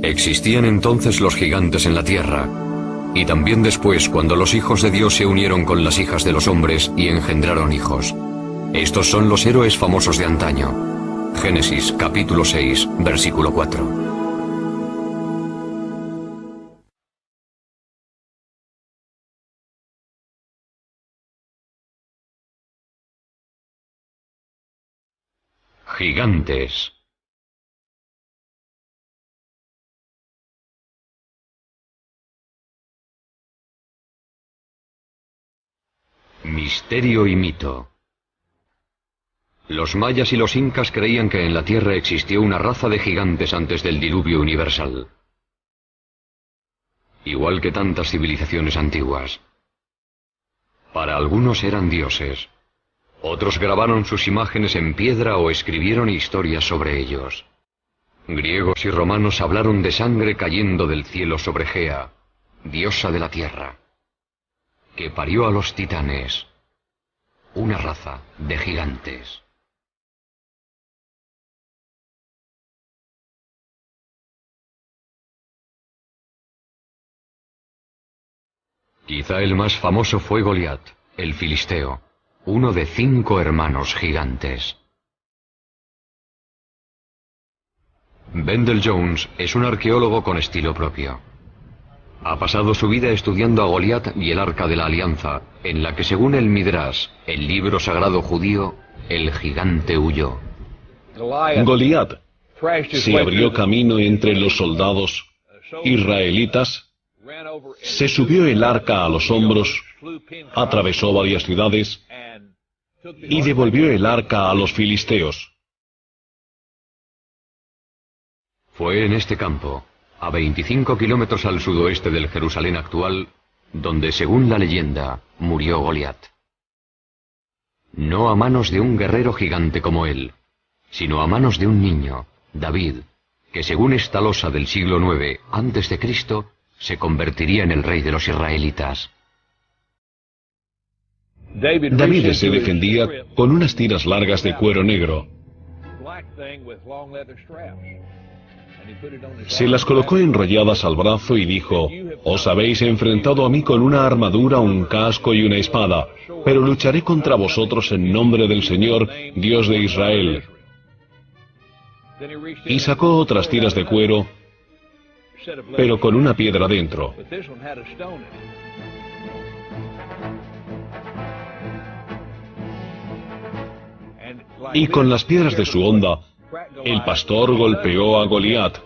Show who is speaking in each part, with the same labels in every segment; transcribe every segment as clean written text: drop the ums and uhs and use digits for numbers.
Speaker 1: Existían entonces los gigantes en la tierra, y también después cuando los hijos de Dios se unieron con las hijas de los hombres y engendraron hijos. Estos son los héroes famosos de antaño. Génesis capítulo 6, versículo 4. Gigantes. Misterio y mito. Los mayas y los incas creían que en la Tierra existió una raza de gigantes antes del diluvio universal, igual que tantas civilizaciones antiguas. Para algunos eran dioses, otros grabaron sus imágenes en piedra o escribieron historias sobre ellos. Griegos y romanos hablaron de sangre cayendo del cielo sobre Gea, diosa de la tierra, que parió a los titanes, una raza de gigantes. Quizá el más famoso fue Goliat, el filisteo, uno de 5 hermanos gigantes. Wendell Jones es un arqueólogo con estilo propio. Ha pasado su vida estudiando a Goliat y el Arca de la Alianza, en la que según el Midrash, el libro sagrado judío, el gigante huyó.
Speaker 2: Goliat se abrió camino entre los soldados israelitas, se subió el arca a los hombros, atravesó varias ciudades y devolvió el arca a los filisteos.
Speaker 1: Fue en este campo, a 25 kilómetros al sudoeste del Jerusalén actual, donde, según la leyenda, murió Goliat. No a manos de un guerrero gigante como él, sino a manos de un niño, David, que según esta losa del siglo IX a.C., se convertiría en el rey de los israelitas.
Speaker 2: David se defendía con unas tiras largas de cuero negro. Se las colocó enrolladas al brazo y dijo: «Os habéis enfrentado a mí con una armadura, un casco y una espada, pero lucharé contra vosotros en nombre del Señor, Dios de Israel». Y sacó otras tiras de cuero, pero con una piedra dentro. Y con las piedras de su honda, el pastor golpeó a Goliat.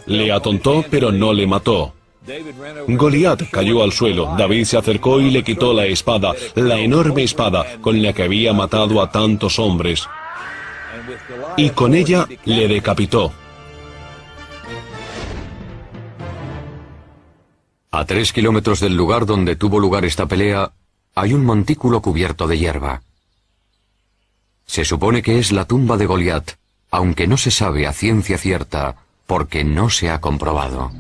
Speaker 2: Le atontó, pero no le mató. Goliat cayó al suelo. David se acercó y le quitó la espada, la enorme espada con la que había matado a tantos hombres, y con ella le decapitó.
Speaker 1: A 3 kilómetros del lugar donde tuvo lugar esta pelea, hay un montículo cubierto de hierba. Se supone que es la tumba de Goliat, aunque no se sabe a ciencia cierta, porque no se ha comprobado.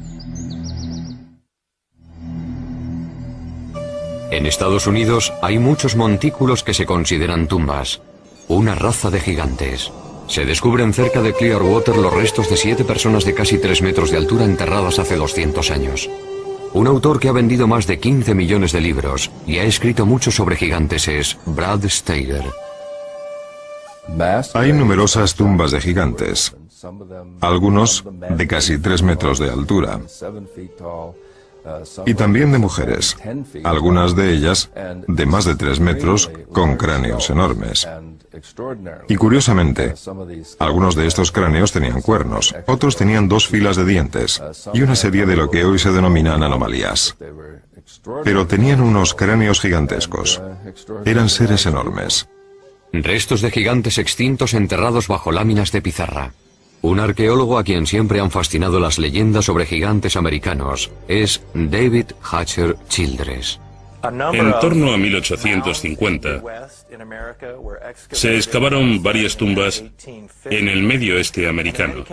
Speaker 1: En Estados Unidos hay muchos montículos que se consideran tumbas, una raza de gigantes. Se descubren cerca de Clearwater los restos de 7 personas de casi 3 metros de altura enterradas hace 200 años. Un autor que ha vendido más de 15 millones de libros y ha escrito mucho sobre gigantes es Brad Steiger.
Speaker 3: Hay numerosas tumbas de gigantes, algunos de casi 3 metros de altura, y también de mujeres, algunas de ellas de más de 3 metros con cráneos enormes. Y curiosamente, algunos de estos cráneos tenían cuernos, otros tenían 2 filas de dientes y una serie de lo que hoy se denominan anomalías. Pero tenían unos cráneos gigantescos. Eran seres enormes.
Speaker 1: Restos de gigantes extintos enterrados bajo láminas de pizarra. Un arqueólogo a quien siempre han fascinado las leyendas sobre gigantes americanos es David Hatcher Childress.
Speaker 4: En torno a 1850, se excavaron varias tumbas en el medio oeste americano.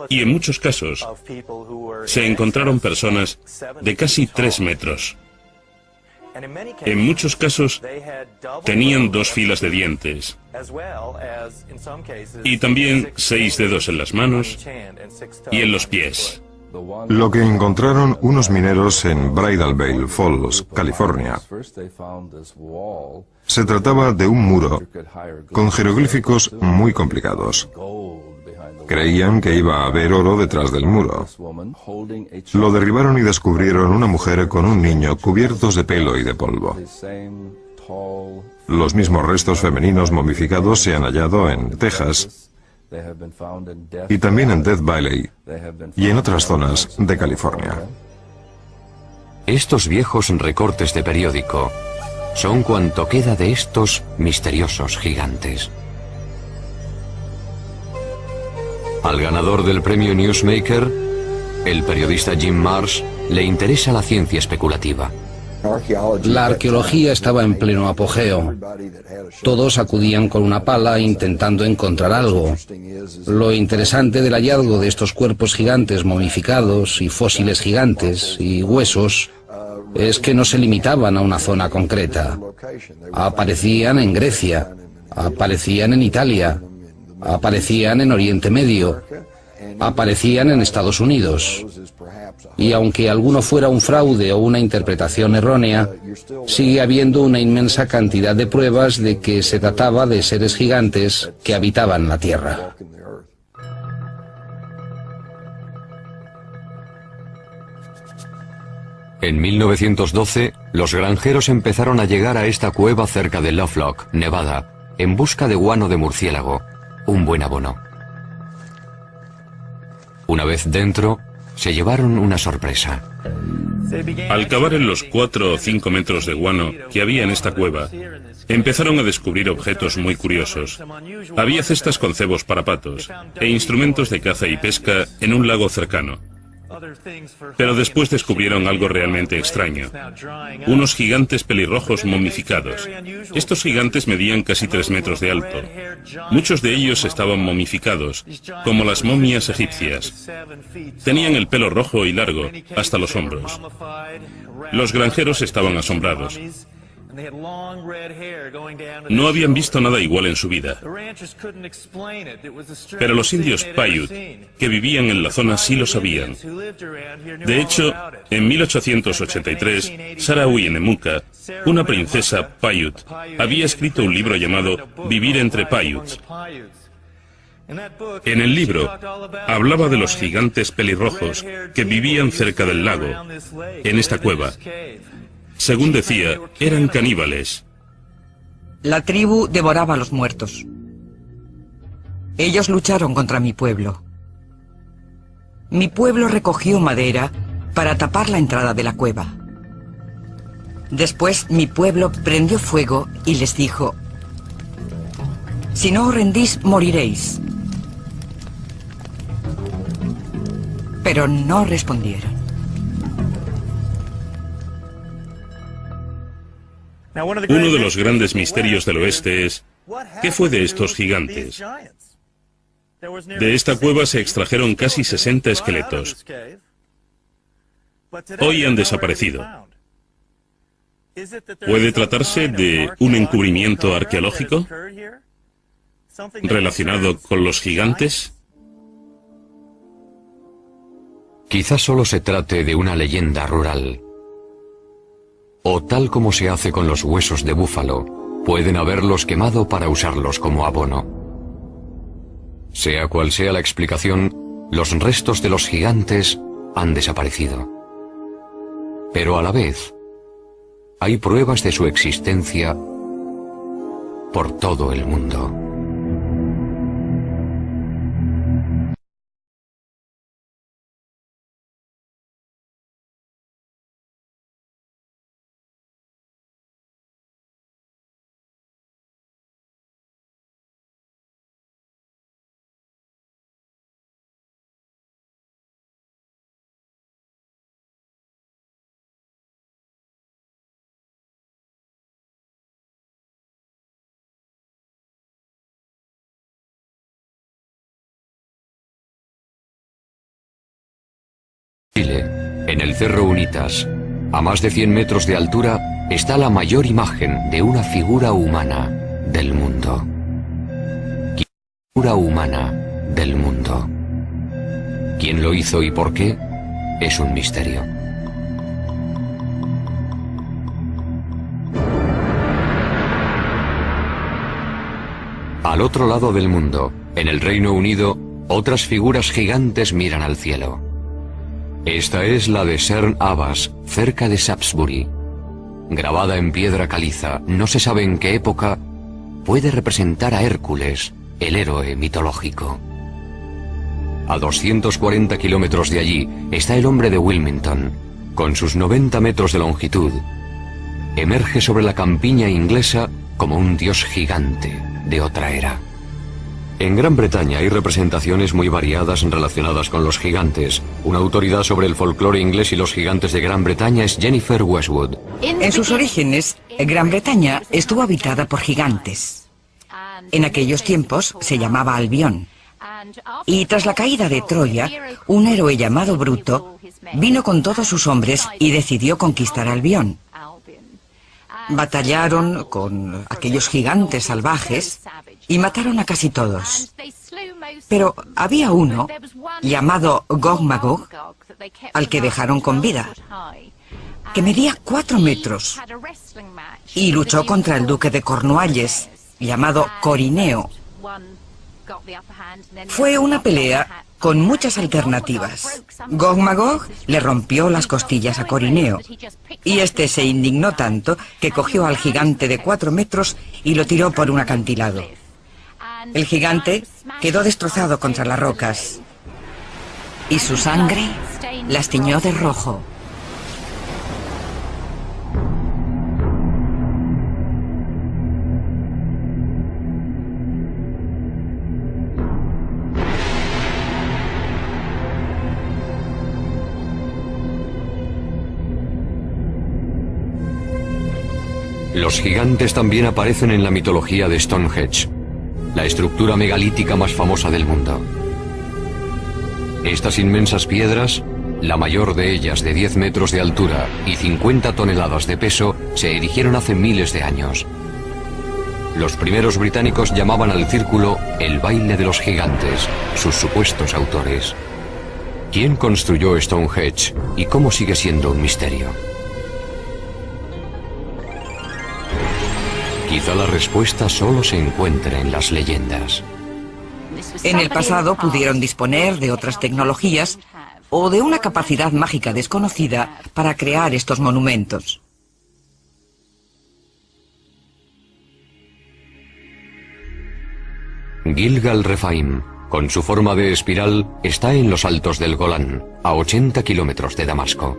Speaker 4: Y en muchos casos, se encontraron personas de casi 3 metros. En muchos casos tenían 2 filas de dientes y también 6 dedos en las manos y en los pies.
Speaker 3: Lo que encontraron unos mineros en Bridal Veil Falls, California, se trataba de un muro con jeroglíficos muy complicados. Creían que iba a haber oro detrás del muro. Lo derribaron y descubrieron una mujer con un niño cubiertos de pelo y de polvo. Los mismos restos femeninos momificados se han hallado en Texas y también en Death Valley y en otras zonas de California.
Speaker 1: Estos viejos recortes de periódico son cuanto queda de estos misteriosos gigantes. Al ganador del premio Newsmaker, el periodista Jim Marsh, le interesa la ciencia especulativa.
Speaker 5: La arqueología estaba en pleno apogeo. Todos acudían con una pala intentando encontrar algo. Lo interesante del hallazgo de estos cuerpos gigantes momificados y fósiles gigantes y huesos es que no se limitaban a una zona concreta. Aparecían en Grecia, aparecían en Italia, aparecían en Oriente Medio, aparecían en Estados Unidos. Y aunque alguno fuera un fraude o una interpretación errónea, sigue habiendo una inmensa cantidad de pruebas de que se trataba de seres gigantes que habitaban la Tierra.
Speaker 1: En 1912, los granjeros empezaron a llegar a esta cueva cerca de Lovelock, Nevada, en busca de guano de murciélago, un buen abono. Una vez dentro, se llevaron una sorpresa.
Speaker 4: Al cavar en los 4 o 5 metros de guano que había en esta cueva, empezaron a descubrir objetos muy curiosos. Había cestas con cebos para patos e instrumentos de caza y pesca en un lago cercano. Pero después descubrieron algo realmente extraño. Unos gigantes pelirrojos momificados. Estos gigantes medían casi 3 metros de alto. Muchos de ellos estaban momificados, como las momias egipcias. Tenían el pelo rojo y largo, hasta los hombros. Los granjeros estaban asombrados. No habían visto nada igual en su vida. Pero los indios Paiute, que vivían en la zona, sí lo sabían. De hecho, en 1883, Sarah Uyenemuka, una princesa Paiute, había escrito un libro llamado Vivir entre Paiutes. En el libro, hablaba de los gigantes pelirrojos que vivían cerca del lago, en esta cueva. Según decía, eran caníbales.
Speaker 6: La tribu devoraba a los muertos. Ellos lucharon contra mi pueblo. Mi pueblo recogió madera para tapar la entrada de la cueva. Después mi pueblo prendió fuego y les dijo: si no os rendís, moriréis. Pero no respondieron.
Speaker 4: Uno de los grandes misterios del oeste es, ¿qué fue de estos gigantes? De esta cueva se extrajeron casi 60 esqueletos. Hoy han desaparecido. ¿Puede tratarse de un encubrimiento arqueológico relacionado con los gigantes?
Speaker 1: Quizás solo se trate de una leyenda rural. O tal como se hace con los huesos de búfalo, pueden haberlos quemado para usarlos como abono. Sea cual sea la explicación, los restos de los gigantes han desaparecido. Pero a la vez, hay pruebas de su existencia por todo el mundo. Chile, en el Cerro Unitas, a más de 100 metros de altura, está la mayor imagen de una figura humana del mundo. Figura humana del mundo. ¿Quién lo hizo y por qué? Es un misterio. Al otro lado del mundo, en el Reino Unido, otras figuras gigantes miran al cielo. Esta es la de Cerne Abbas, cerca de Shaftesbury. Grabada en piedra caliza, no se sabe en qué época, puede representar a Hércules, el héroe mitológico. A 240 kilómetros de allí está el hombre de Wilmington, con sus 90 metros de longitud. Emerge sobre la campiña inglesa como un dios gigante de otra era. En Gran Bretaña hay representaciones muy variadas relacionadas con los gigantes. Una autoridad sobre el folclore inglés y los gigantes de Gran Bretaña es Jennifer Westwood.
Speaker 6: En sus orígenes, Gran Bretaña estuvo habitada por gigantes. En aquellos tiempos se llamaba Albión. Y tras la caída de Troya, un héroe llamado Bruto vino con todos sus hombres y decidió conquistar Albión. Batallaron con aquellos gigantes salvajes y mataron a casi todos. Pero había uno, llamado Gog Magog, al que dejaron con vida, que medía 4 metros y luchó contra el duque de Cornualles, llamado Corineo. Fue una pelea con muchas alternativas. Gog Magog le rompió las costillas a Corineo, y este se indignó tanto que cogió al gigante de 4 metros y lo tiró por un acantilado. El gigante quedó destrozado contra las rocas, y su sangre las tiñó de rojo.
Speaker 1: Los gigantes también aparecen en la mitología de Stonehenge, la estructura megalítica más famosa del mundo. Estas inmensas piedras, la mayor de ellas de 10 metros de altura y 50 toneladas de peso, se erigieron hace miles de años. Los primeros británicos llamaban al círculo el baile de los gigantes, sus supuestos autores. ¿Quién construyó Stonehenge y cómo sigue siendo un misterio? Quizá la respuesta solo se encuentre en las leyendas.
Speaker 6: En el pasado pudieron disponer de otras tecnologías o de una capacidad mágica desconocida para crear estos monumentos.
Speaker 1: Gilgal Rephaim, con su forma de espiral, está en los altos del Golán, a 80 kilómetros de Damasco.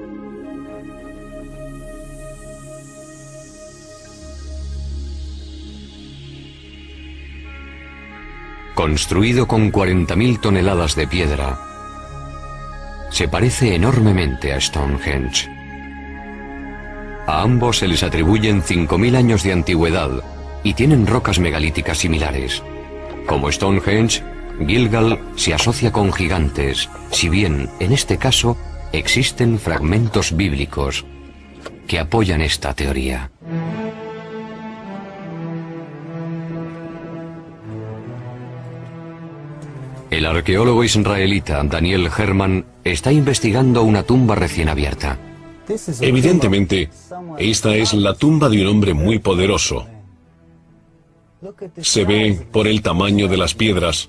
Speaker 1: Construido con 40.000 toneladas de piedra, se parece enormemente a Stonehenge. A ambos se les atribuyen 5.000 años de antigüedad y tienen rocas megalíticas similares. Como Stonehenge, Gilgal se asocia con gigantes, si bien, en este caso, existen fragmentos bíblicos que apoyan esta teoría. El arqueólogo israelita Daniel Herman está investigando una tumba recién abierta.
Speaker 2: Evidentemente, esta es la tumba de un hombre muy poderoso. Se ve por el tamaño de las piedras.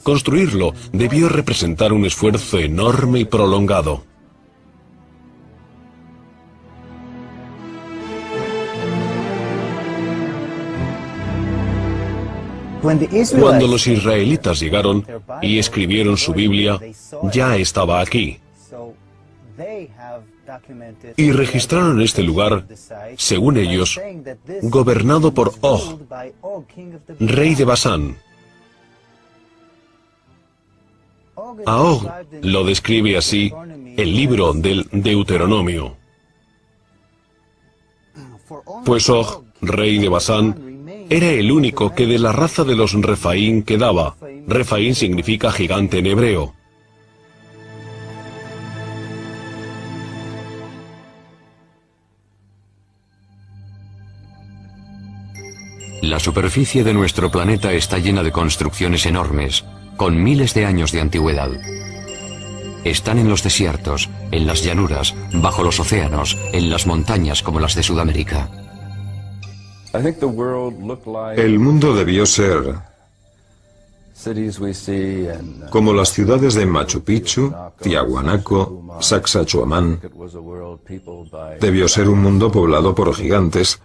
Speaker 2: Construirlo debió representar un esfuerzo enorme y prolongado. Cuando los israelitas llegaron y escribieron su Biblia, ya estaba aquí. Y registraron este lugar, según ellos, gobernado por Og, rey de Basán. A Og lo describe así el libro del Deuteronomio. Pues Og, rey de Basán, era el único que de la raza de los Rephaim quedaba. Rephaim significa gigante en hebreo.
Speaker 1: La superficie de nuestro planeta está llena de construcciones enormes, con miles de años de antigüedad. Están en los desiertos, en las llanuras, bajo los océanos, en las montañas como las de Sudamérica.
Speaker 3: El mundo debió ser como las ciudades de Machu Picchu, Tiahuanaco, Sacsayhuamán. Debió ser un mundo poblado por gigantes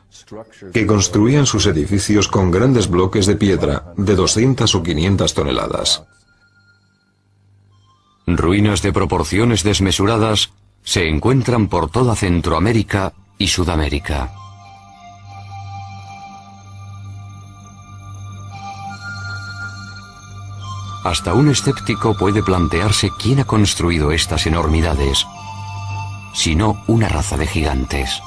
Speaker 3: que construían sus edificios con grandes bloques de piedra de 200 o 500 toneladas.
Speaker 1: Ruinas de proporciones desmesuradas se encuentran por toda Centroamérica y Sudamérica. Hasta un escéptico puede plantearse quién ha construido estas enormidades, si no una raza de gigantes.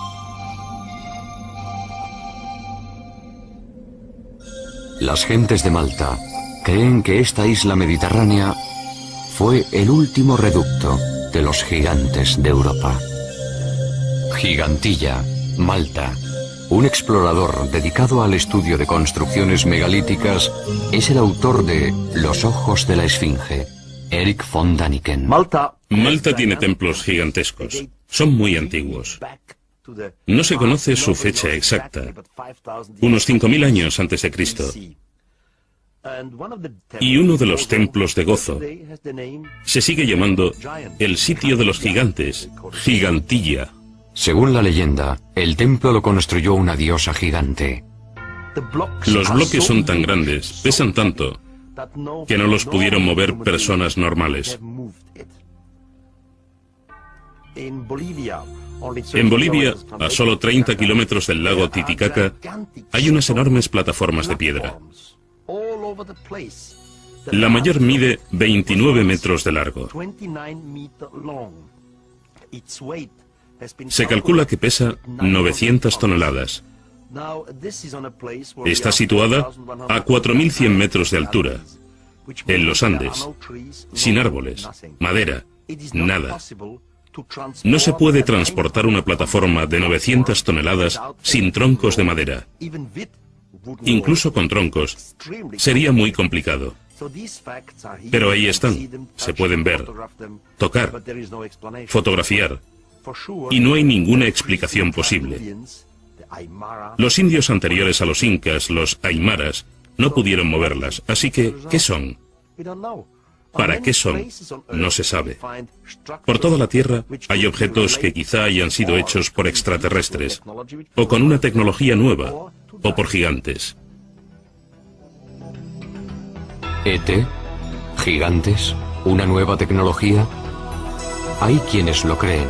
Speaker 1: Las gentes de Malta creen que esta isla mediterránea fue el último reducto de los gigantes de Europa. Gigantilla, Malta. Un explorador dedicado al estudio de construcciones megalíticas es el autor de Los ojos de la Esfinge, Eric von Daniken.
Speaker 4: Malta tiene templos gigantescos. Son muy antiguos. No se conoce su fecha exacta. Unos 5.000 años antes de Cristo. Y uno de los templos de Gozo se sigue llamando el sitio de los gigantes, Gigantilla.
Speaker 1: Según la leyenda, el templo lo construyó una diosa gigante.
Speaker 4: Los bloques son tan grandes, pesan tanto, que no los pudieron mover personas normales. En Bolivia, a solo 30 kilómetros del lago Titicaca, hay unas enormes plataformas de piedra. La mayor mide 29 metros de largo. Se calcula que pesa 900 toneladas. Está situada a 4.100 metros de altura, en los Andes, sin árboles, madera, nada. No se puede transportar una plataforma de 900 toneladas sin troncos de madera. Incluso con troncos, sería muy complicado. Pero ahí están, se pueden ver, tocar, fotografiar, y no hay ninguna explicación posible. Los indios anteriores a los incas, los aymaras, no pudieron moverlas, así que, ¿qué son? ¿Para qué son? No se sabe. Por toda la Tierra hay objetos que quizá hayan sido hechos por extraterrestres, o con una tecnología nueva, o por gigantes.
Speaker 1: ¿ET? ¿Gigantes? ¿Una nueva tecnología? Hay quienes lo creen.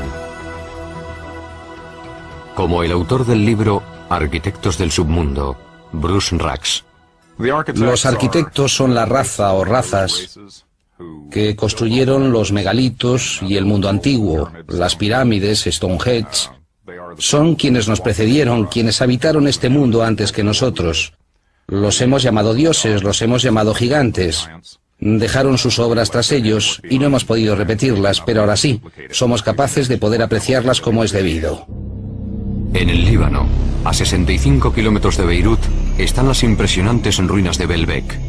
Speaker 1: Como el autor del libro Arquitectos del Submundo, Bruce Rax.
Speaker 5: Los arquitectos son la raza o razas que construyeron los megalitos y el mundo antiguo, las pirámides, Stonehenge. Son quienes nos precedieron, quienes habitaron este mundo antes que nosotros. Los hemos llamado dioses, los hemos llamado gigantes. Dejaron sus obras tras ellos y no hemos podido repetirlas, pero ahora sí, somos capaces de poder apreciarlas como es debido.
Speaker 1: En el Líbano, a 65 kilómetros de Beirut, están las impresionantes ruinas de Baalbek.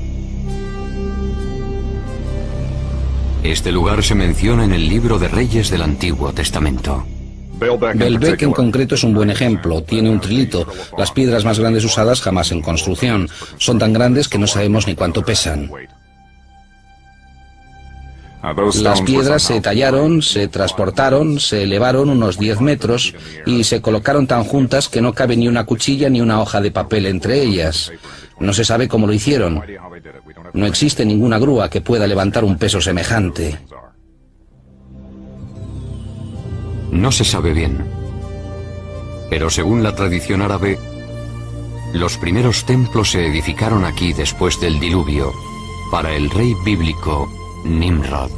Speaker 1: Este lugar se menciona en el libro de Reyes del Antiguo Testamento.
Speaker 5: Baalbek en concreto es un buen ejemplo. Tiene un trilito, las piedras más grandes usadas jamás en construcción. Son tan grandes que no sabemos ni cuánto pesan. Las piedras se tallaron, se transportaron, se elevaron unos 10 metros y se colocaron tan juntas que no cabe ni una cuchilla ni una hoja de papel entre ellas. No se sabe cómo lo hicieron. No existe ninguna grúa que pueda levantar un peso semejante.
Speaker 1: No se sabe bien. Pero según la tradición árabe, los primeros templos se edificaron aquí después del diluvio, para el rey bíblico Nimrod.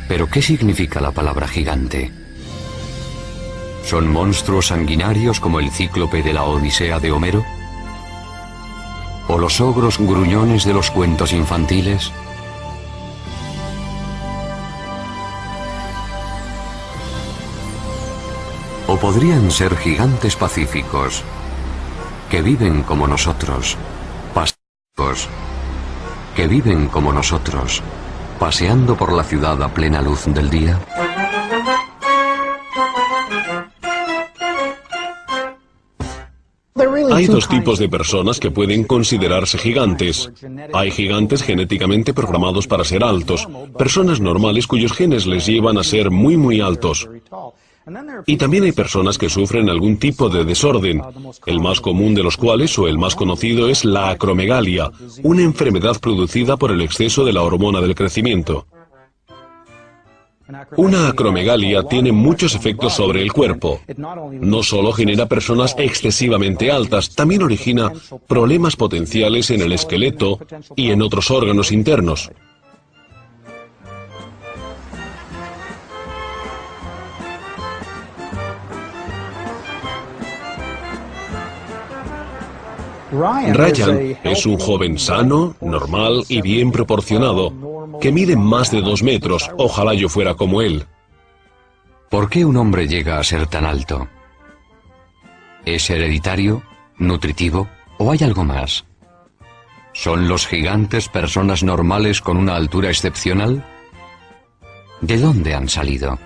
Speaker 1: ¿Pero qué significa la palabra gigante? ¿Son monstruos sanguinarios como el cíclope de la Odisea de Homero? ¿O los ogros gruñones de los cuentos infantiles? podrían ser gigantes pacíficos, que viven como nosotros, pacíficos, que viven como nosotros, paseando por la ciudad a plena luz del día?
Speaker 2: Hay dos tipos de personas que pueden considerarse gigantes. Hay gigantes genéticamente programados para ser altos, personas normales cuyos genes les llevan a ser muy altos. Y también hay personas que sufren algún tipo de desorden, el más común de los cuales, o el más conocido, es la acromegalia, una enfermedad producida por el exceso de la hormona del crecimiento. Una acromegalia tiene muchos efectos sobre el cuerpo. No solo genera personas excesivamente altas, también origina problemas potenciales en el esqueleto y en otros órganos internos. Ryan es un joven sano, normal y bien proporcionado, que mide más de 2 metros. Ojalá yo fuera como él.
Speaker 1: ¿Por qué un hombre llega a ser tan alto? ¿Es hereditario, nutritivo o hay algo más? ¿Son los gigantes personas normales con una altura excepcional? ¿De dónde han salido?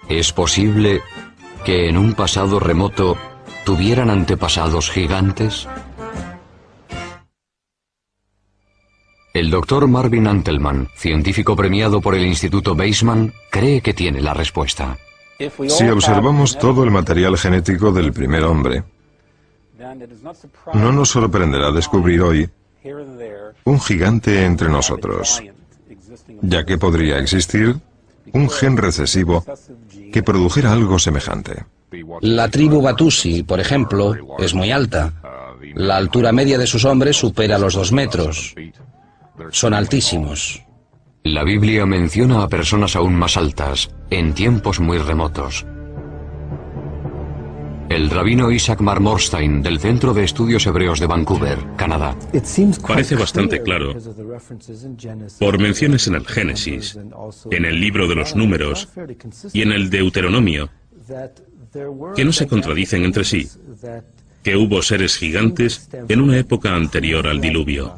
Speaker 1: ¿Es posible que en un pasado remoto tuvieran antepasados gigantes? El doctor Marvin Antelman, científico premiado por el Instituto Weizmann, cree que tiene la respuesta.
Speaker 3: Si observamos todo el material genético del primer hombre, no nos sorprenderá descubrir hoy un gigante entre nosotros, ya que podría existir un gen recesivo que produjera algo semejante.
Speaker 5: La tribu Batusi, por ejemplo, es muy alta. La altura media de sus hombres supera los 2 metros. Son altísimos.
Speaker 1: La Biblia menciona a personas aún más altas, en tiempos muy remotos. El rabino Isaac Marmorstein, del Centro de Estudios Hebreos de Vancouver, Canadá.
Speaker 4: Parece bastante claro, por menciones en el Génesis, en el libro de los Números y en el Deuteronomio, que no se contradicen entre sí, que hubo seres gigantes en una época anterior al diluvio.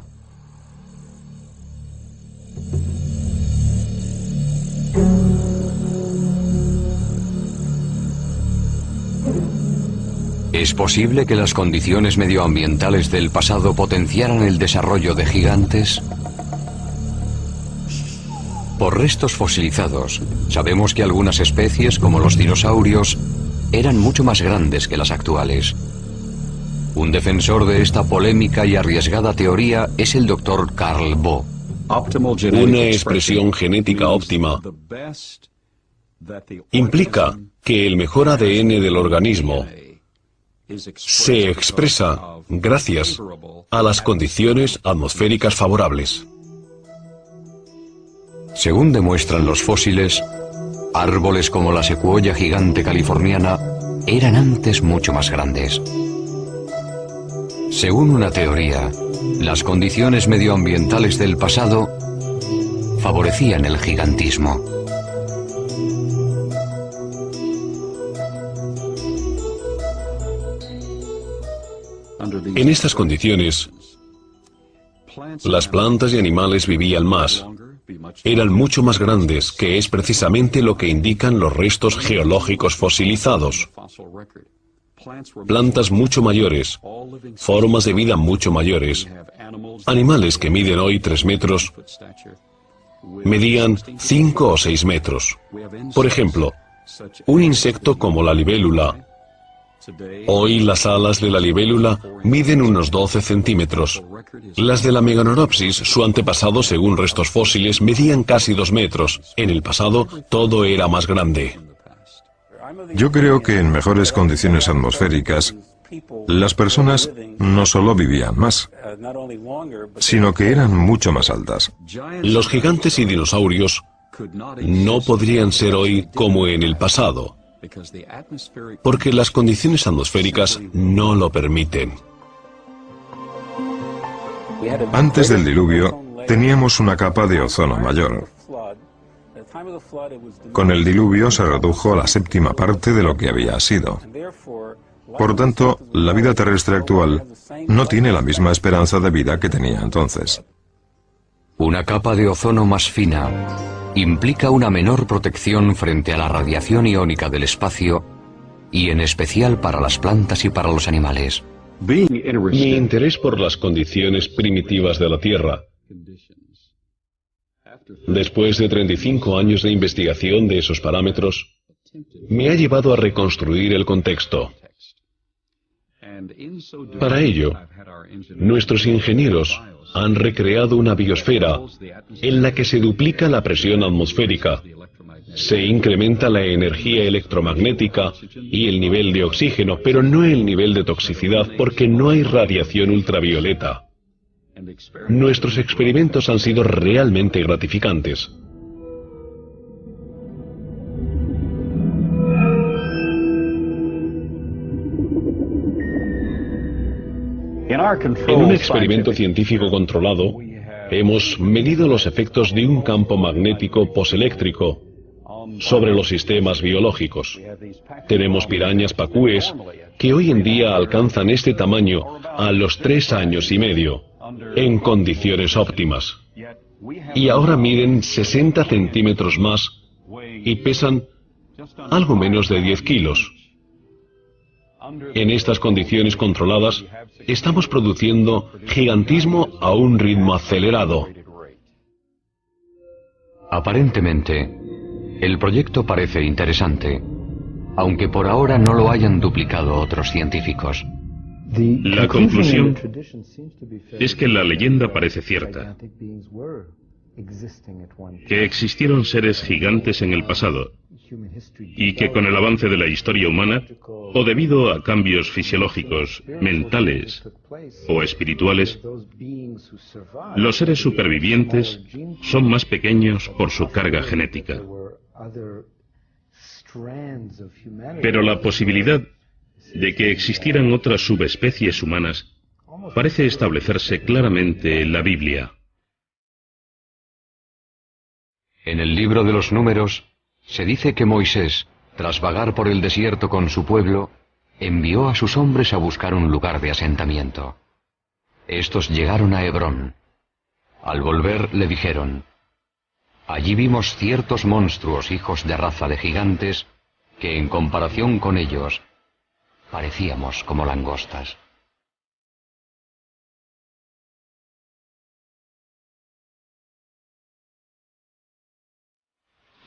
Speaker 1: ¿Es posible que las condiciones medioambientales del pasado potenciaran el desarrollo de gigantes? Por restos fosilizados, sabemos que algunas especies, como los dinosaurios, eran mucho más grandes que las actuales. Un defensor de esta polémica y arriesgada teoría es el Dr. Carl Bo.
Speaker 2: Una expresión genética óptima implica que el mejor ADN del organismo se expresa gracias a las condiciones atmosféricas favorables.
Speaker 1: Según demuestran los fósiles, árboles como la secuoya gigante californiana eran antes mucho más grandes. Según una teoría, las condiciones medioambientales del pasado favorecían el gigantismo.
Speaker 2: En estas condiciones, las plantas y animales vivían más. Eran mucho más grandes, que es precisamente lo que indican los restos geológicos fosilizados. Plantas mucho mayores, formas de vida mucho mayores. Animales que miden hoy 3 metros, medían 5 o 6 metros. Por ejemplo, un insecto como la libélula. Hoy las alas de la libélula miden unos 12 centímetros. Las de la Meganeropsis, su antepasado según restos fósiles, medían casi 2 metros. En el pasado todo era más grande.
Speaker 3: Yo creo que en mejores condiciones atmosféricas, las personas no solo vivían más, sino que eran mucho más altas.
Speaker 2: Los gigantes y dinosaurios no podrían ser hoy como en el pasado, porque las condiciones atmosféricas no lo permiten.
Speaker 3: Antes del diluvio, teníamos una capa de ozono mayor. Con el diluvio se redujo a la séptima parte de lo que había sido. Por tanto, la vida terrestre actual no tiene la misma esperanza de vida que tenía entonces.
Speaker 1: Una capa de ozono más fina implica una menor protección frente a la radiación iónica del espacio y en especial para las plantas y para los animales.
Speaker 2: Mi interés por las condiciones primitivas de la Tierra, después de 35 años de investigación de esos parámetros, me ha llevado a reconstruir el contexto. Para ello, nuestros ingenieros han recreado una biosfera en la que se duplica la presión atmosférica, se incrementa la energía electromagnética y el nivel de oxígeno, pero no el nivel de toxicidad porque no hay radiación ultravioleta. Nuestros experimentos han sido realmente gratificantes. En un experimento científico controlado, hemos medido los efectos de un campo magnético poseléctrico sobre los sistemas biológicos. Tenemos pirañas pacúes que hoy en día alcanzan este tamaño a los 3 años y medio, en condiciones óptimas. Y ahora miden 60 centímetros más y pesan algo menos de 10 kilos. En estas condiciones controladas, estamos produciendo gigantismo a un ritmo acelerado.
Speaker 1: Aparentemente, el proyecto parece interesante, aunque por ahora no lo hayan duplicado otros científicos.
Speaker 4: La conclusión es que la leyenda parece cierta, que existieron seres gigantes en el pasado, y que con el avance de la historia humana, o debido a cambios fisiológicos, mentales o espirituales, los seres supervivientes son más pequeños por su carga genética. Pero la posibilidad de que existieran otras subespecies humanas parece establecerse claramente en la Biblia.
Speaker 1: En el libro de los Números se dice que Moisés, tras vagar por el desierto con su pueblo, envió a sus hombres a buscar un lugar de asentamiento. Estos llegaron a Hebrón. Al volver le dijeron: allí vimos ciertos monstruos hijos de raza de gigantes que en comparación con ellos parecíamos como langostas.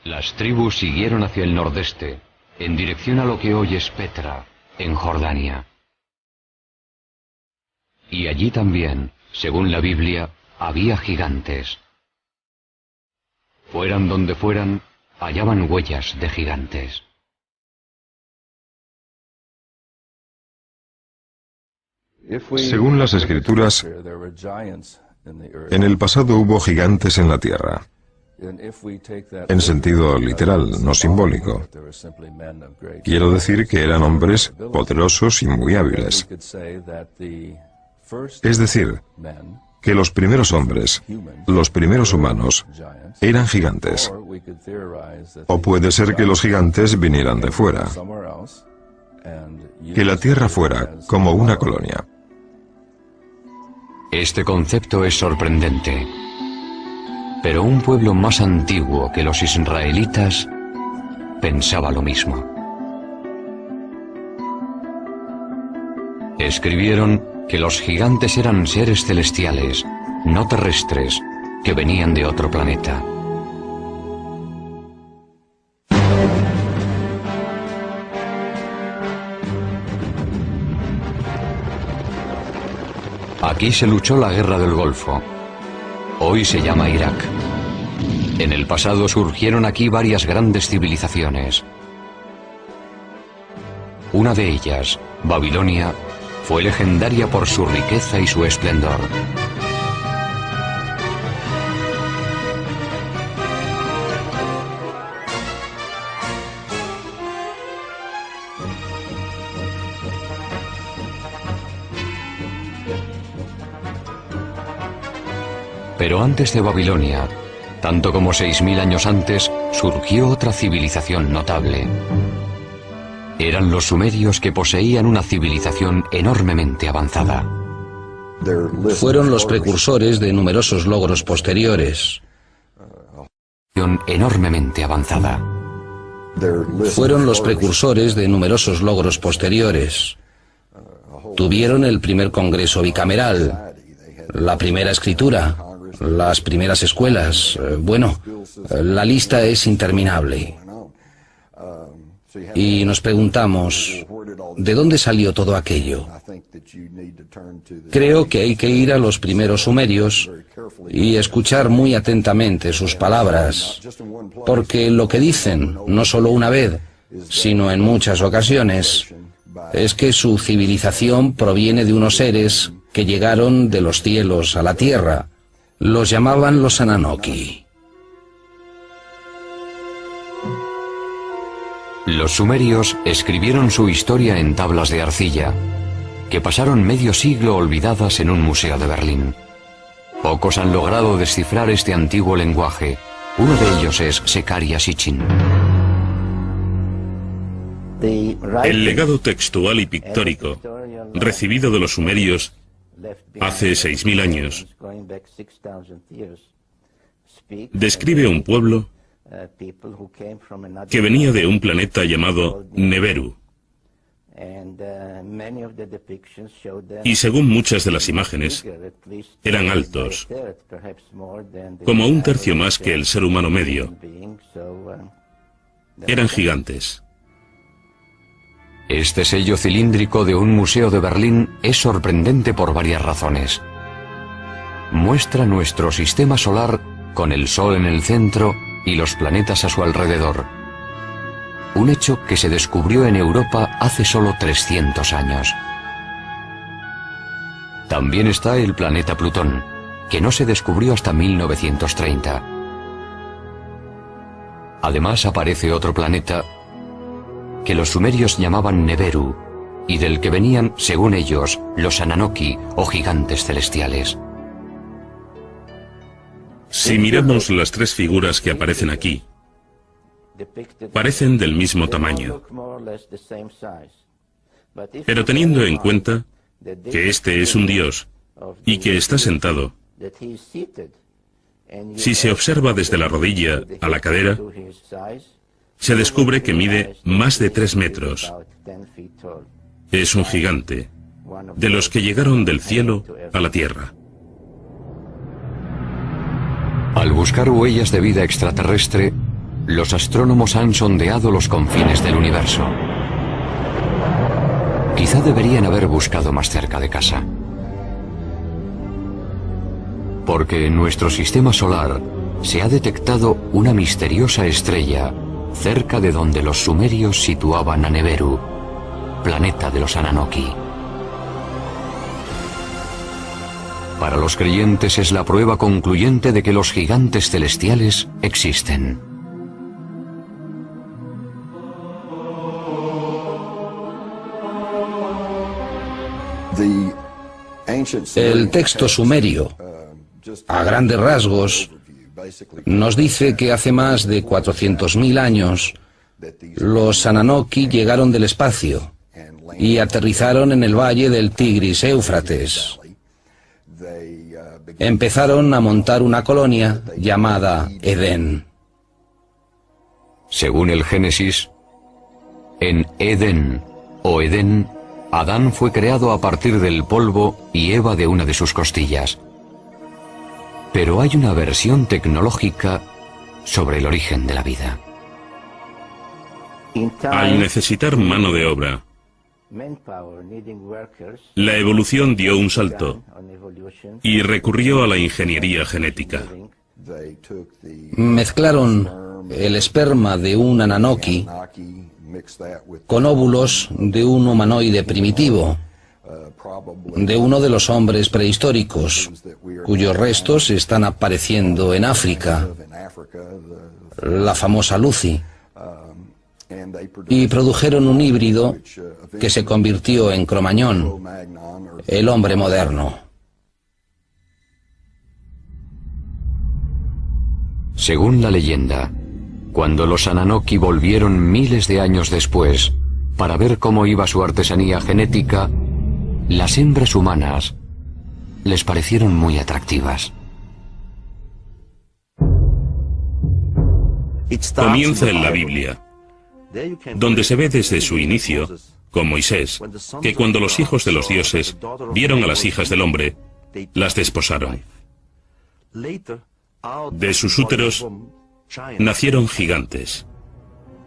Speaker 1: Las tribus siguieron hacia el nordeste, en dirección a lo que hoy es Petra, en Jordania. Y allí también, según la Biblia, había gigantes. Fueran donde fueran, hallaban huellas de gigantes.
Speaker 3: Según las Escrituras, en el pasado hubo gigantes en la tierra. En sentido literal, no simbólico. Quiero decir que eran hombres poderosos y muy hábiles. Es decir, que los primeros hombres, los primeros humanos, eran gigantes. O puede ser que los gigantes vinieran de fuera. Que la tierra fuera como una colonia.
Speaker 1: Este concepto es sorprendente. Pero un pueblo más antiguo que los israelitas pensaba lo mismo. Escribieron que los gigantes eran seres celestiales, no terrestres, que venían de otro planeta. Aquí se luchó la guerra del Golfo. Hoy se llama Irak. En el pasado surgieron aquí varias grandes civilizaciones. Una de ellas, Babilonia, fue legendaria por su riqueza y su esplendor. Pero antes de Babilonia, tanto como 6000 años antes, surgió otra civilización notable. Eran los sumerios, que poseían una civilización enormemente avanzada.
Speaker 5: Fueron los precursores de numerosos logros posteriores.
Speaker 1: Enormemente avanzada.
Speaker 5: Fueron los precursores de numerosos logros posteriores. Tuvieron el primer congreso bicameral, la primera escritura, las primeras escuelas. Bueno, la lista es interminable. Y nos preguntamos, ¿de dónde salió todo aquello? Creo que hay que ir a los primeros sumerios y escuchar muy atentamente sus palabras, porque lo que dicen, no solo una vez, sino en muchas ocasiones, es que su civilización proviene de unos seres que llegaron de los cielos a la tierra. Los llamaban los Ananoki.
Speaker 1: Los sumerios escribieron su historia en tablas de arcilla, que pasaron medio siglo olvidadas en un museo de Berlín. Pocos han logrado descifrar este antiguo lenguaje. Uno de ellos es Zecharia Sitchin.
Speaker 4: El legado textual y pictórico recibido de los sumerios hace 6.000 años describe un pueblo que venía de un planeta llamado Neberu. Y según muchas de las imágenes, eran altos, como un tercio más que el ser humano medio. Eran gigantes.
Speaker 1: Este sello cilíndrico de un museo de Berlín es sorprendente por varias razones. Muestra nuestro sistema solar con el Sol en el centro y los planetas a su alrededor. Un hecho que se descubrió en Europa hace solo 300 años. También está el planeta Plutón, que no se descubrió hasta 1930. Además aparece otro planeta que los sumerios llamaban Neberu, y del que venían, según ellos, los Ananoki o gigantes celestiales.
Speaker 4: Si miramos las tres figuras que aparecen aquí, parecen del mismo tamaño. Pero teniendo en cuenta que este es un dios y que está sentado, si se observa desde la rodilla a la cadera, se descubre que mide más de 3 metros. Es un gigante, de los que llegaron del cielo a la tierra.
Speaker 1: Al buscar huellas de vida extraterrestre, los astrónomos han sondeado los confines del universo. Quizá deberían haber buscado más cerca de casa. Porque en nuestro sistema solar se ha detectado una misteriosa estrella cerca de donde los sumerios situaban a Neberu, planeta de los Ananoki. Para los creyentes es la prueba concluyente de que los gigantes celestiales existen.
Speaker 5: El texto sumerio, a grandes rasgos, nos dice que hace más de 400.000 años los Ananoki llegaron del espacio y aterrizaron en el valle del Tigris-Éufrates. Empezaron a montar una colonia llamada Edén.
Speaker 1: Según el Génesis, en Edén o Edén, Adán fue creado a partir del polvo y Eva de una de sus costillas. Pero hay una versión tecnológica sobre el origen de la vida.
Speaker 4: Al necesitar mano de obra, la evolución dio un salto y recurrió a la ingeniería genética.
Speaker 5: Mezclaron el esperma de un Ananoki con óvulos de un humanoide primitivo, de uno de los hombres prehistóricos, cuyos restos están apareciendo en África, la famosa Lucy, y produjeron un híbrido que se convirtió en Cromañón, el hombre moderno.
Speaker 1: Según la leyenda, Cuando los Ananoki volvieron miles de años después para ver cómo iba su artesanía genética, las hembras humanas les parecieron muy atractivas.
Speaker 4: Comienza en la Biblia, donde se ve desde su inicio, con Moisés, que cuando los hijos de los dioses vieron a las hijas del hombre, las desposaron. De sus úteros nacieron gigantes.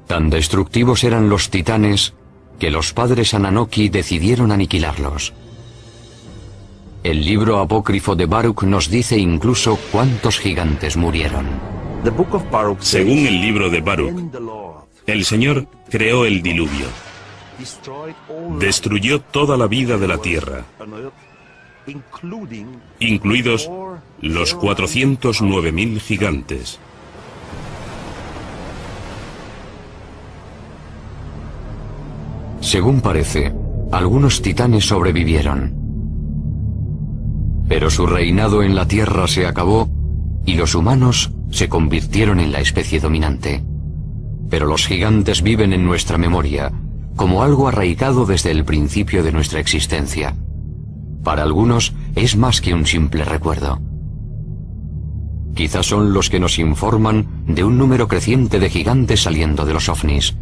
Speaker 1: Tan destructivos eran los titanes que los padres Ananoki decidieron aniquilarlos. El libro apócrifo de Baruch nos dice incluso cuántos gigantes murieron.
Speaker 4: Según el libro de Baruch, el Señor creó el diluvio. Destruyó toda la vida de la tierra, incluidos los 409.000 gigantes.
Speaker 1: Según parece, algunos titanes sobrevivieron. Pero su reinado en la Tierra se acabó y los humanos se convirtieron en la especie dominante. Pero los gigantes viven en nuestra memoria, como algo arraigado desde el principio de nuestra existencia. Para algunos es más que un simple recuerdo. Quizás son los que nos informan de un número creciente de gigantes saliendo de los ovnis.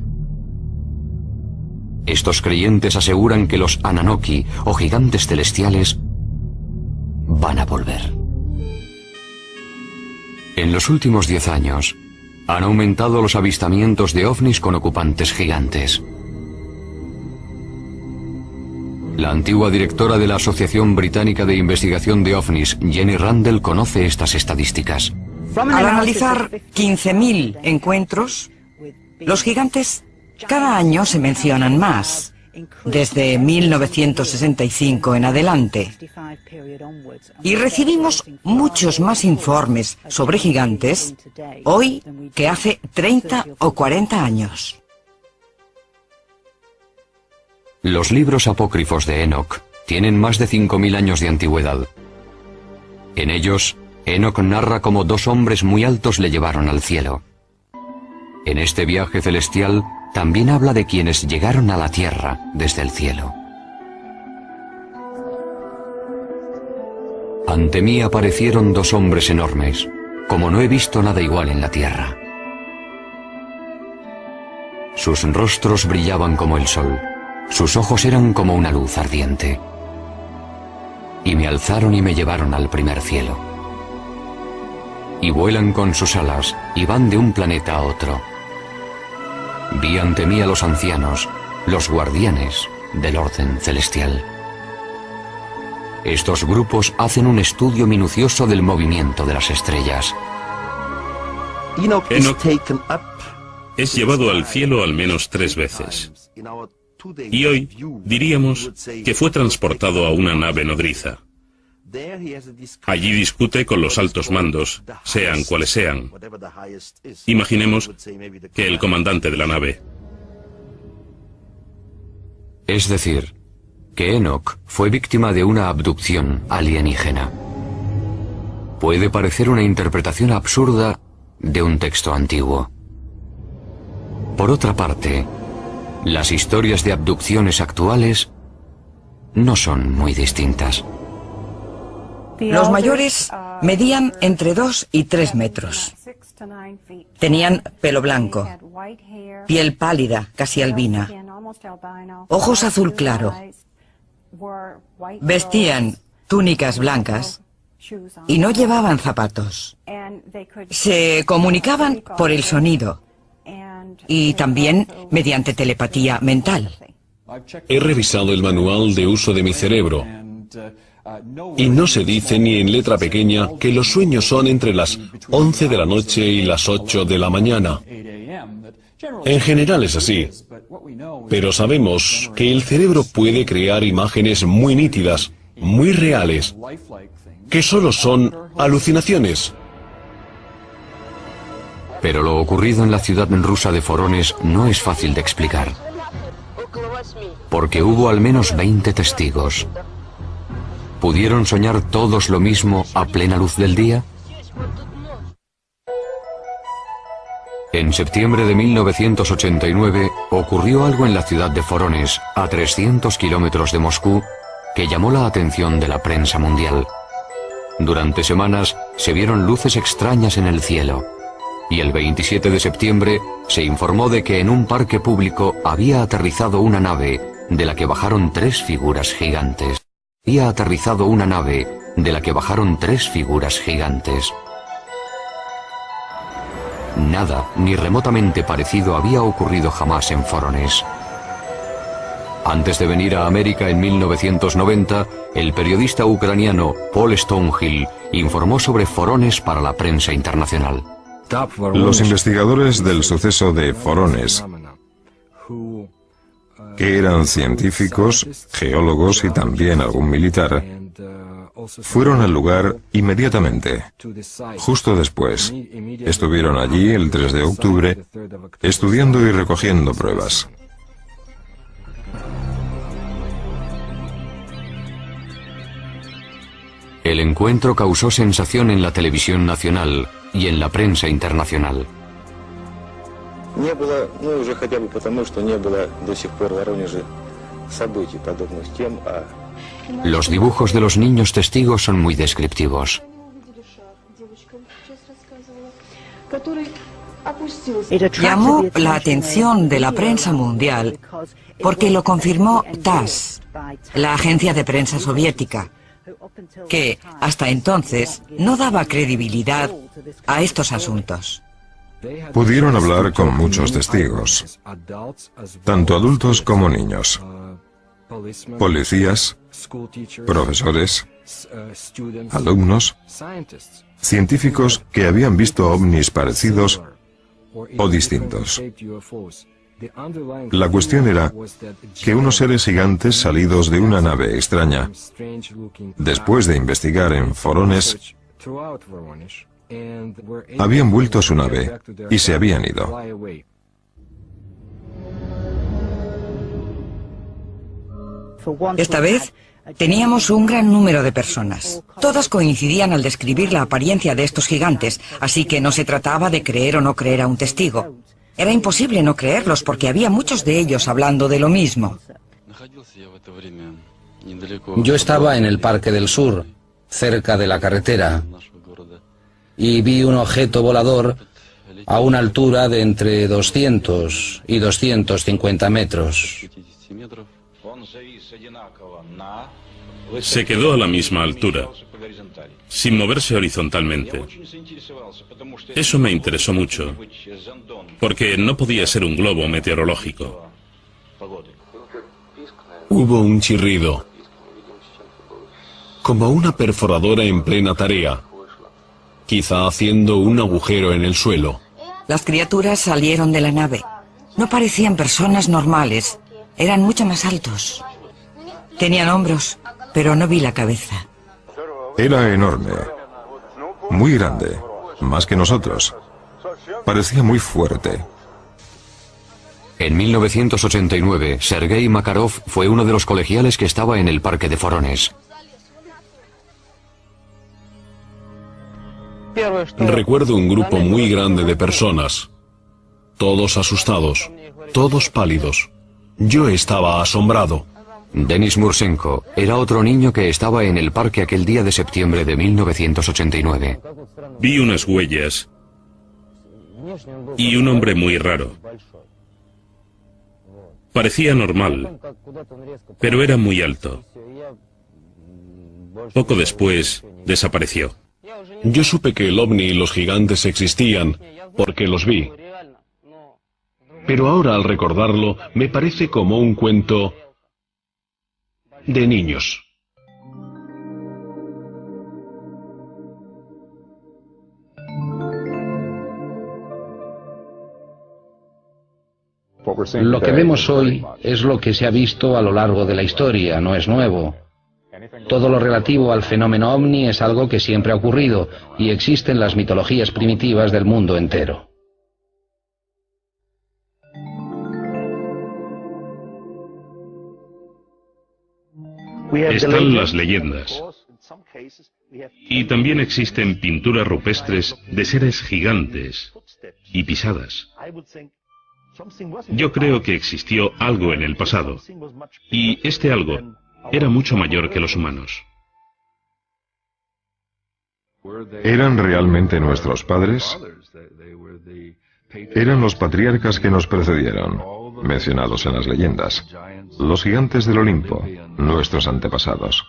Speaker 1: Estos creyentes aseguran que los Ananoki, o gigantes celestiales, van a volver. En los últimos 10 años, han aumentado los avistamientos de ovnis con ocupantes gigantes. La antigua directora de la Asociación Británica de Investigación de OVNIs, Jenny Randall, conoce estas estadísticas.
Speaker 6: Al analizar 15.000 encuentros, los gigantes cada año se mencionan más, desde 1965 en adelante. Y recibimos muchos más informes sobre gigantes hoy que hace 30 o 40 años.
Speaker 1: Los libros apócrifos de Enoch tienen más de 5.000 años de antigüedad. En ellos, Enoch narra cómo 2 hombres muy altos le llevaron al cielo. En este viaje celestial, también habla de quienes llegaron a la tierra desde el cielo. Ante mí aparecieron 2 hombres enormes, como no he visto nada igual en la tierra. Sus rostros brillaban como el sol, sus ojos eran como una luz ardiente. Y me alzaron y me llevaron al primer cielo. Y vuelan con sus alas y van de un planeta a otro. Vi ante mí a los ancianos, los guardianes del orden celestial. Estos grupos hacen un estudio minucioso del movimiento de las estrellas.
Speaker 4: Enoch es llevado al cielo al menos 3 veces. Y hoy diríamos que fue transportado a una nave nodriza. Allí discute con los altos mandos, sean cuales sean. Imaginemos que el comandante de la nave.
Speaker 1: Es decir, que Enoch fue víctima de una abducción alienígena. Puede parecer una interpretación absurda de un texto antiguo. Por otra parte, las historias de abducciones actuales no son muy distintas.
Speaker 6: Los mayores medían entre 2 y 3 metros. Tenían pelo blanco, piel pálida, casi albina, ojos azul claro. Vestían túnicas blancas y no llevaban zapatos. Se comunicaban por el sonido y también mediante telepatía mental.
Speaker 2: He revisado el manual de uso de mi cerebro y no se dice ni en letra pequeña que los sueños son entre las 11 de la noche y las 8 de la mañana. En general es así, pero sabemos que el cerebro puede crear imágenes muy nítidas, muy reales, que solo son alucinaciones.
Speaker 1: Pero lo ocurrido en la ciudad rusa de Forones no es fácil de explicar, porque hubo al menos 20 testigos. ¿Pudieron soñar todos lo mismo a plena luz del día? En septiembre de 1989 ocurrió algo en la ciudad de Voronezh, a 300 kilómetros de Moscú, que llamó la atención de la prensa mundial. Durante semanas se vieron luces extrañas en el cielo, y el 27 de septiembre se informó de que en un parque público había aterrizado una nave de la que bajaron 3 figuras gigantes. Había aterrizado una nave de la que bajaron 3 figuras gigantes. Nada, ni remotamente parecido, había ocurrido jamás en Voronezh. Antes de venir a América en 1990, el periodista ucraniano Paul Stonehill informó sobre Voronezh para la prensa internacional.
Speaker 3: Los investigadores del suceso de Voronezh, que eran científicos, geólogos y también algún militar, fueron al lugar inmediatamente. Justo después, estuvieron allí el 3 de octubre, estudiando y recogiendo pruebas.
Speaker 1: El encuentro causó sensación en la televisión nacional y en la prensa internacional.
Speaker 7: Не было, ну уже хотя бы потому, что не было до сих пор в Воронеже событий, подобных тем,
Speaker 1: Los dibujos de los niños testigos son muy descriptivos.
Speaker 6: Llamó la atención de la prensa mundial porque lo confirmó TASS, la agencia de prensa soviética, que hasta entonces no daba credibilidad a estos asuntos.
Speaker 3: Pudieron hablar con muchos testigos, tanto adultos como niños, policías, profesores, alumnos, científicos que habían visto ovnis parecidos o distintos. La cuestión era que unos seres gigantes salidos de una nave extraña, después de investigar en Voronezh, habían vuelto a su nave y se habían ido.
Speaker 6: Esta vez teníamos un gran número de personas. Todas coincidían al describir la apariencia de estos gigantes, así que no se trataba de creer o no creer a un testigo. Era imposible no creerlos porque había muchos de ellos hablando de lo mismo.
Speaker 5: Yo estaba en el Parque del Sur, cerca de la carretera, y vi un objeto volador a una altura de entre 200 y 250 metros.
Speaker 4: Se quedó a la misma altura, sin moverse horizontalmente. Eso me interesó mucho, porque no podía ser un globo meteorológico.
Speaker 2: Hubo un chirrido, como una perforadora en plena tarea, quizá haciendo un agujero en el suelo.
Speaker 6: Las criaturas salieron de la nave. No parecían personas normales, eran mucho más altos. Tenían hombros, pero no vi la cabeza.
Speaker 3: Era enorme, muy grande, más que nosotros. Parecía muy fuerte.
Speaker 1: En 1989, Sergei Makarov fue uno de los colegiales que estaba en el parque de Voronezh.
Speaker 2: Recuerdo un grupo muy grande de personas, todos asustados, todos pálidos. Yo estaba asombrado.
Speaker 1: Denis Mursenko era otro niño que estaba en el parque aquel día de septiembre de 1989.
Speaker 4: Vi unas huellas y un hombre muy raro. Parecía normal, pero era muy alto. Poco después, desapareció.
Speaker 2: Yo supe que el ovni y los gigantes existían, porque los vi. Pero ahora al recordarlo, me parece como un cuento de niños.
Speaker 5: Lo que vemos hoy es lo que se ha visto a lo largo de la historia, no es nuevo. Todo lo relativo al fenómeno ovni es algo que siempre ha ocurrido y existe en las mitologías primitivas del mundo entero.
Speaker 4: Están las leyendas. Y también existen pinturas rupestres de seres gigantes y pisadas. Yo creo que existió algo en el pasado, y este algo era mucho mayor que los humanos.
Speaker 3: ¿Eran realmente nuestros padres? Eran los patriarcas que nos precedieron, mencionados en las leyendas, los gigantes del Olimpo, nuestros antepasados.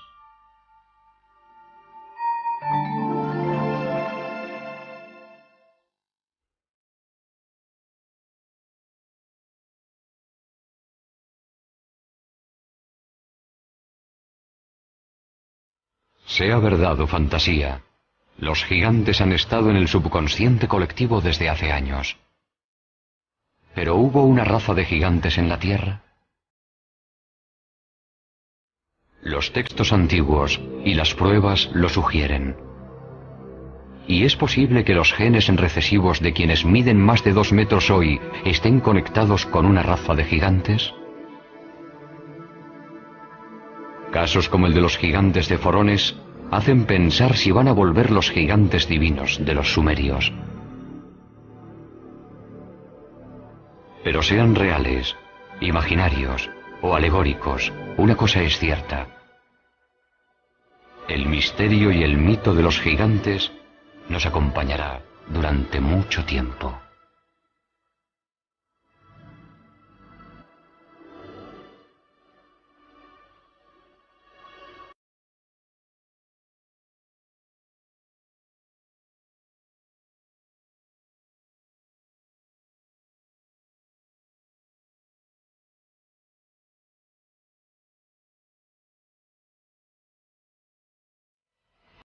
Speaker 1: Sea verdad o fantasía, los gigantes han estado en el subconsciente colectivo desde hace años. ¿Pero hubo una raza de gigantes en la Tierra? Los textos antiguos y las pruebas lo sugieren. ¿Y es posible que los genes recesivos de quienes miden más de 2 metros hoy estén conectados con una raza de gigantes? Casos como el de los gigantes de Forones hacen pensar si van a volver los gigantes divinos de los sumerios. Pero sean reales, imaginarios o alegóricos, una cosa es cierta. El misterio y el mito de los gigantes nos acompañará durante mucho tiempo.